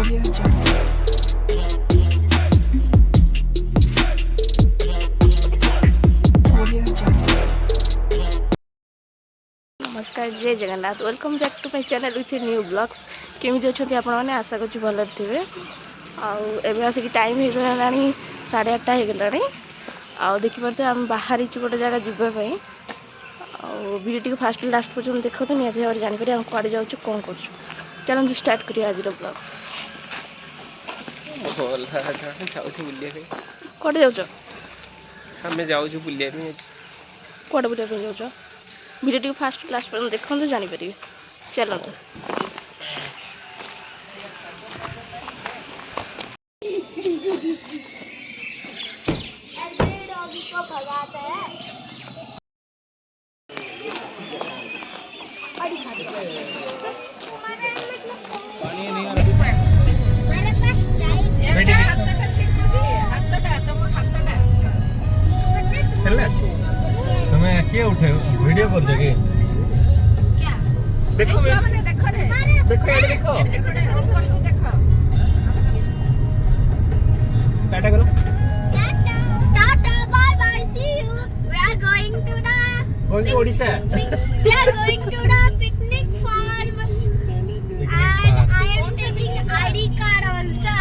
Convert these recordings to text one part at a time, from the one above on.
Audio Jungle. Audio Jungle. नमस्कार जय Jagannath welcome back to my channel with new blogs केमी अच्छा आपण मैंने आशा करूँ भल थे आसिक टाइम हो गला 8:30 हो गला आउ देखिपे आम बाहरी गोटे जगह जावाई वीडियो फास्ट लास्ट पर्यटन देखो तो निहती भाव जापर आम कड़े जाऊँ कौन कर चलते स्टार्ट करिए आज ब्लॉग्स कड़े जाऊँ आम जाऊँ बुलिया कड़े बुलाया जाऊँ वीडियो फास्ट लास्ट पर्यटन देखो तो जापर चलते तुम्हें किए उठे वीडियो कर जगे क्या देखो मैंने देखो रे देखो ये देखो देखो टाटा करो Tata, bye bye, see you. We are going to the Odisha we are going to the picnic farm. And I am taking ID card also.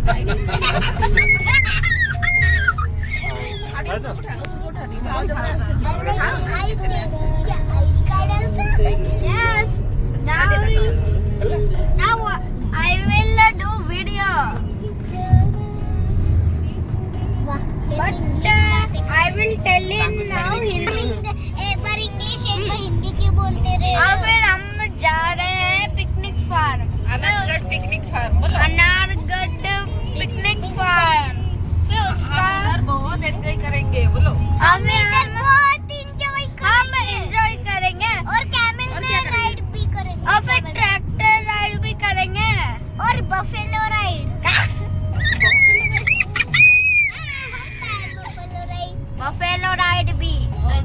I take ID card also. Yes. Now I will do video. But I will tell him now Hindi एक बार English एक बार हिंदी की बोलते रहे और फिर हम जा रहे हैं पिकनिक फार्म अनारगढ़ पिकनिक फार्म बोलो अनारगढ़ पिकनिक फार्म फिर उसका इधर बहुत एंजॉय करेंगे बोलो हम इधर बहुत एंजॉय करेंगे और कैमल में राइड भी करेंगे और फिर ट्रैक्टर राइड भी करेंगे और बफेलो राइड बफेलो राइड भी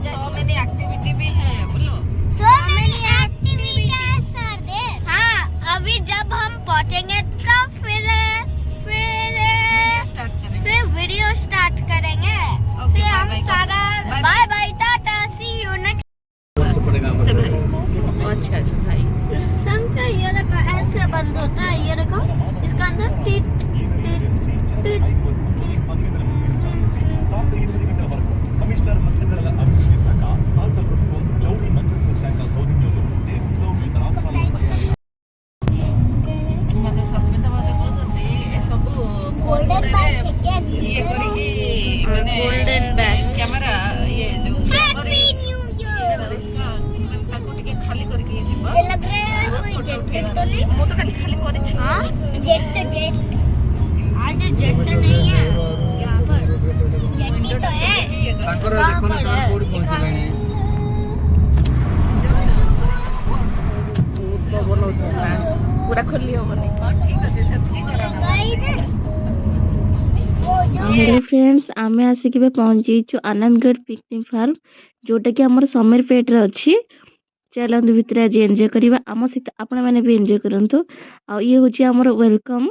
सो मेनी एक्टिविटी भी है बोलो so many activities are there हाँ अभी जब हम पहुँचेंगे तो फिर स्टार्ट करेंगे फिर वीडियो स्टार्ट करेंगे Okay, फिर हम bye bye. सारा Bye bye. Bye bye tata see you next से भाई अच्छा अच्छा भाई का ये रखा ऐसे बंद होता है ये रखो इसका अंदर टीट टीट टीट కమిషనర్ మత్స్యధరల అభివృద్ధి శాఖ భారత ప్రభుత్వం జౌళి మంత్రిత్వ శాఖ సౌజన్యంలో దేశంలో వివిధ రాష్ట్రాల్లో मजे सस्मिता बात कहते ए सब गोल्डन बैग ये करी माने गोल्डन बैग कैमरा ये जो हैप्पी न्यू ईयर इसका माने ताको टिके खाली करके दिबा ये लग रहा है कोई जेट तो नहीं मो तो खाली करी छी हाँ जेट जेट आज जेट नहीं है यहाँ पर जेट ही तो है तांकर देखो ना सब कोड पहुंचलानी पूरा खोली हो बने ठीक है से ठीक इधर वो जो हेलो फ्रेंड्स आमे आसिक पहुंची आनंदगढ़ पिकनिक फार्म जोटा कि आमर समीर पेट रे अच्छी चलते भितर आज एंजॉय करवा आम सहित आपण मैंने भी एंजॉय करंतु आ ये होची आमर वेलकम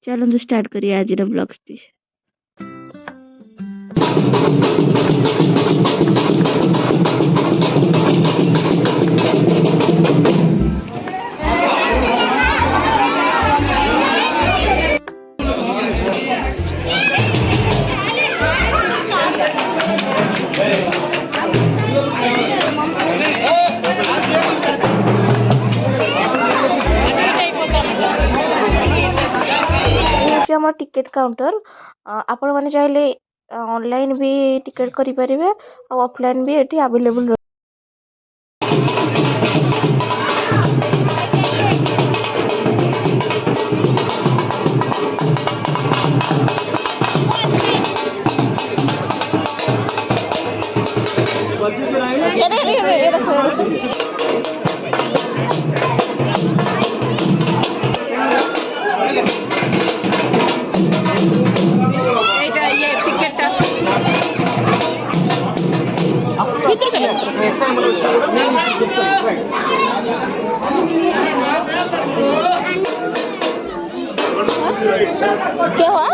चलते स्टार्ट करिए आज ब्लॉग्स टी आम टिकेट काउंटर आपण मैंने चाहिए ऑनलाइन भी टिकेट करि परिबे और ऑफलाइन भी एठी अवेलेबल ये टिकट भीतर चले क्या हुआ?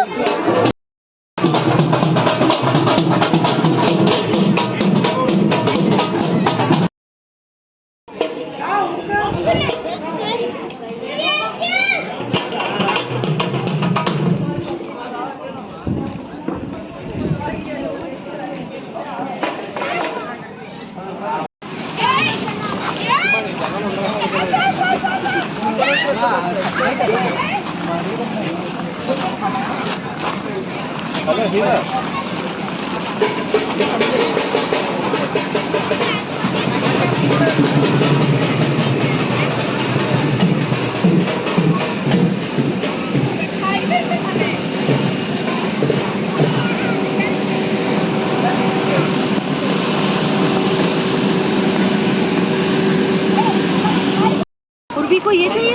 पूर्वी को ये चाहिए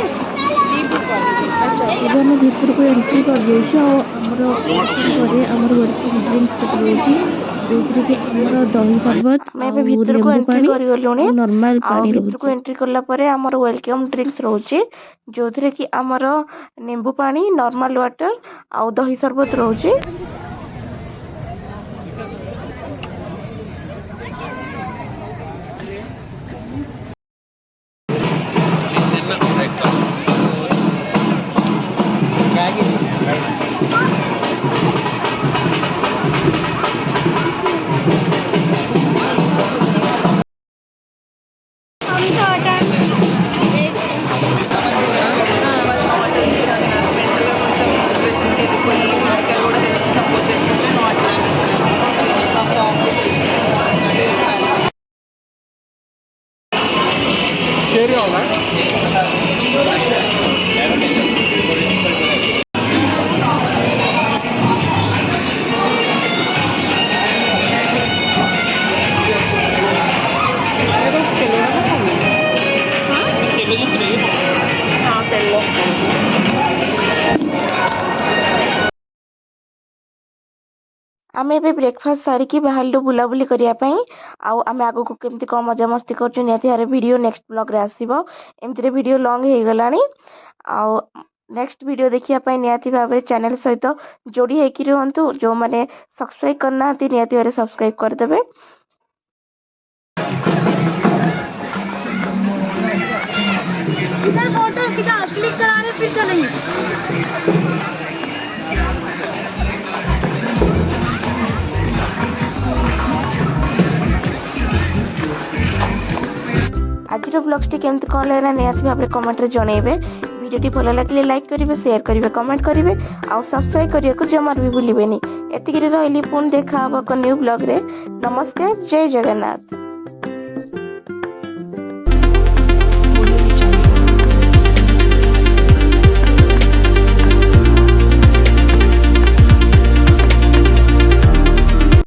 ଏବେ ଆମେ ଭିତରକୁ ଏଣ୍ଟ୍ରି କରିଦେଉଛୁ ଆଉ ଆମର ପରେ ଆମର ଗୋଟେ ଡ୍ରିଙ୍କସ୍ ରହୁଛି ଯୋଉଥିରେ କି ଆମର ଦହି ସରବତ ଆମେ ଏବେ ଭିତରକୁ ଏଣ୍ଟ୍ରି କରିଗଲୁଣି ନର୍ମାଲ ଆଉ ପାଣି ଭିତରକୁ ଏଣ୍ଟ୍ରି କଲା ପରେ ଆମର ୱେଲକମ୍ ଡ୍ରିଙ୍କସ୍ ରହୁଛି ଯୋଉଥିରେ କି ଆମର ନିମ୍ବୁ ପାଣି ନର୍ମାଲ ୱାଟର ଆଉ ଦହି ସରବତ ରହୁଛି। आमे एबे ब्रेकफास्ट सारिकी बाहरलु बुलाबुली करिया पई आउ आमे आगो को केमती को मजा मस्ती करछु नियति हारे वीडियो नेक्स्ट ब्लॉग रे आसीबो एमती रे वीडियो लॉन्ग हे गलानी आउ नेक्स्ट वीडियो देखिया पई नियति भाबरे चैनल सहित जोड़ी हेकी रहंतु जो माने सब्सक्राइब करना ती नियति हारे सब्सक्राइब कर देबे। इधर फोटो क्लिक कराने फिर चलेंगे। आज ब्लॉग्स केमती कौन लगे निहाती भाव में कमेंट रे जनइबे। वीडियो भल लगे लाइक करेंगे शेयर करेंगे कमेंट करेंगे आउ सब्सक्राइब करने को जमार भी भूलिबेनी। एतिकी रहिली पुणी देखा न्यू ब्लॉग रे। नमस्कार जय जगन्नाथ।